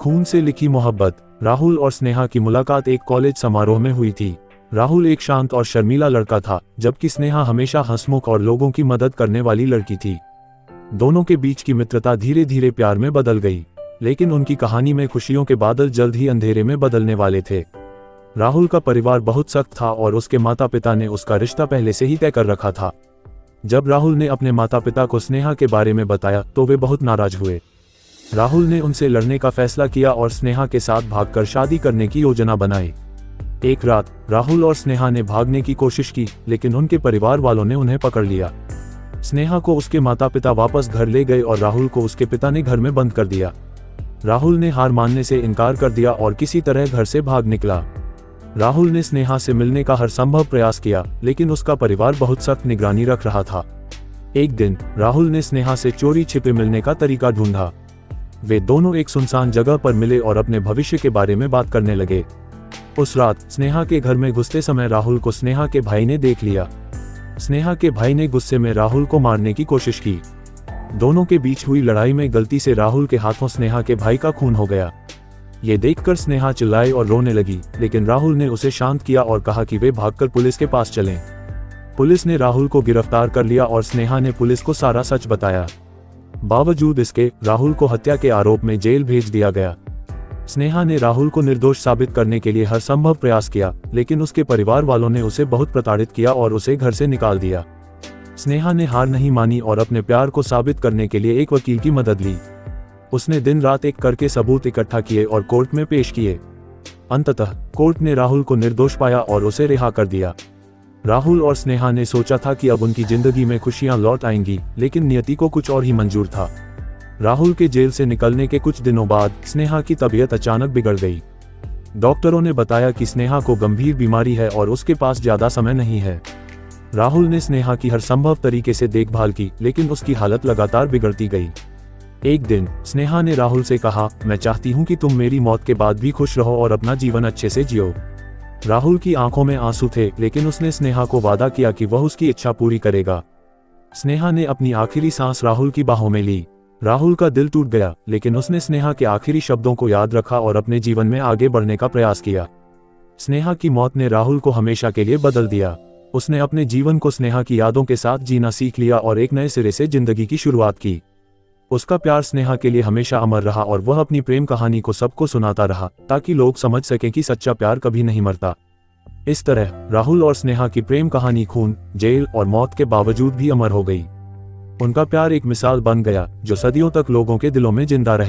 खून से लिखी मोहब्बत। राहुल और स्नेहा की मुलाकात एक कॉलेज समारोह में हुई थी। राहुल एक शांत और शर्मीला लड़का था, जबकि स्नेहा हमेशा हंसमुख और लोगों की मदद करने वाली लड़की थी। दोनों के बीच की मित्रता धीरे धीरे प्यार में बदल गई, लेकिन उनकी कहानी में खुशियों के बादल जल्द ही अंधेरे में बदलने वाले थे। राहुल का परिवार बहुत सख्त था और उसके माता पिता ने उसका रिश्ता पहले से ही तय कर रखा था। जब राहुल ने अपने माता पिता को स्नेहा के बारे में बताया तो वे बहुत नाराज हुए। राहुल ने उनसे लड़ने का फैसला किया और स्नेहा के साथ भागकर शादी करने की योजना बनाई। एक रात राहुल और स्नेहा ने भागने की कोशिश की, लेकिन उनके परिवार वालों ने उन्हें पकड़ लिया। स्नेहा को उसके माता पिता वापस घर ले गए और राहुल को उसके पिता ने घर में बंद कर दिया। राहुल ने हार मानने से इनकार कर दिया और किसी तरह घर से भाग निकला। राहुल ने स्नेहा से मिलने का हर संभव प्रयास किया, लेकिन उसका परिवार बहुत सख्त निगरानी रख रहा था। एक दिन राहुल ने स्नेहा से चोरी छिपे मिलने का तरीका ढूंढा। वे दोनों एक सुनसान जगह पर मिले और अपने भविष्य के बारे में बात करने लगे। उस रात स्नेहा के घर में घुसते समय राहुल को स्नेहा के भाई ने देख लिया। स्नेहा के भाई ने गुस्से में राहुल को मारने की कोशिश की। दोनों के बीच हुई लड़ाई में गलती से राहुल के हाथों स्नेहा के भाई का खून हो गया। ये देखकर स्नेहा चिल्लाई और रोने लगी, लेकिन राहुल ने उसे शांत किया और कहा कि वे भागकर पुलिस के पास चलें। पुलिस ने राहुल को गिरफ्तार कर लिया और स्नेहा ने पुलिस को सारा सच बताया। बावजूद इसके राहुल को हत्या के आरोप में जेल भेज दिया गया। स्नेहा ने राहुल को निर्दोष साबित करने के लिए हर संभव प्रयास किया, लेकिन उसके परिवार वालों ने उसे बहुत प्रताड़ित किया और उसे घर से निकाल दिया। स्नेहा ने हार नहीं मानी और अपने प्यार को साबित करने के लिए एक वकील की मदद ली। उसने दिन रात एक करके सबूत इकट्ठा किए और कोर्ट में पेश किए। अंततः कोर्ट ने राहुल को निर्दोष पाया और उसे रिहा कर दिया। राहुल और स्नेहा ने सोचा था कि अब उनकी जिंदगी में खुशियां लौट आएंगी, लेकिन नियति को कुछ और ही मंजूर था। राहुल के जेल से निकलने के कुछ दिनों बाद स्नेहा की तबीयत अचानक बिगड़ गई। डॉक्टरों ने बताया कि स्नेहा को गंभीर बीमारी है और उसके पास ज्यादा समय नहीं है। राहुल ने स्नेहा की हर संभव तरीके से देखभाल की, लेकिन उसकी हालत लगातार बिगड़ती गई। एक दिन स्नेहा ने राहुल से कहा, मैं चाहती हूँ कि तुम मेरी मौत के बाद भी खुश रहो और अपना जीवन अच्छे से जियो। राहुल की आंखों में आंसू थे, लेकिन उसने स्नेहा को वादा किया कि वह उसकी इच्छा पूरी करेगा। स्नेहा ने अपनी आखिरी सांस राहुल की बाहों में ली। राहुल का दिल टूट गया, लेकिन उसने स्नेहा के आखिरी शब्दों को याद रखा और अपने जीवन में आगे बढ़ने का प्रयास किया। स्नेहा की मौत ने राहुल को हमेशा के लिए बदल दिया। उसने अपने जीवन को स्नेहा की यादों के साथ जीना सीख लिया और एक नए सिरे से जिंदगी की शुरुआत की। उसका प्यार स्नेहा के लिए हमेशा अमर रहा और वह अपनी प्रेम कहानी को सबको सुनाता रहा, ताकि लोग समझ सकें कि सच्चा प्यार कभी नहीं मरता। इस तरह राहुल और स्नेहा की प्रेम कहानी खून, जेल और मौत के बावजूद भी अमर हो गई। उनका प्यार एक मिसाल बन गया, जो सदियों तक लोगों के दिलों में जिंदा रहे।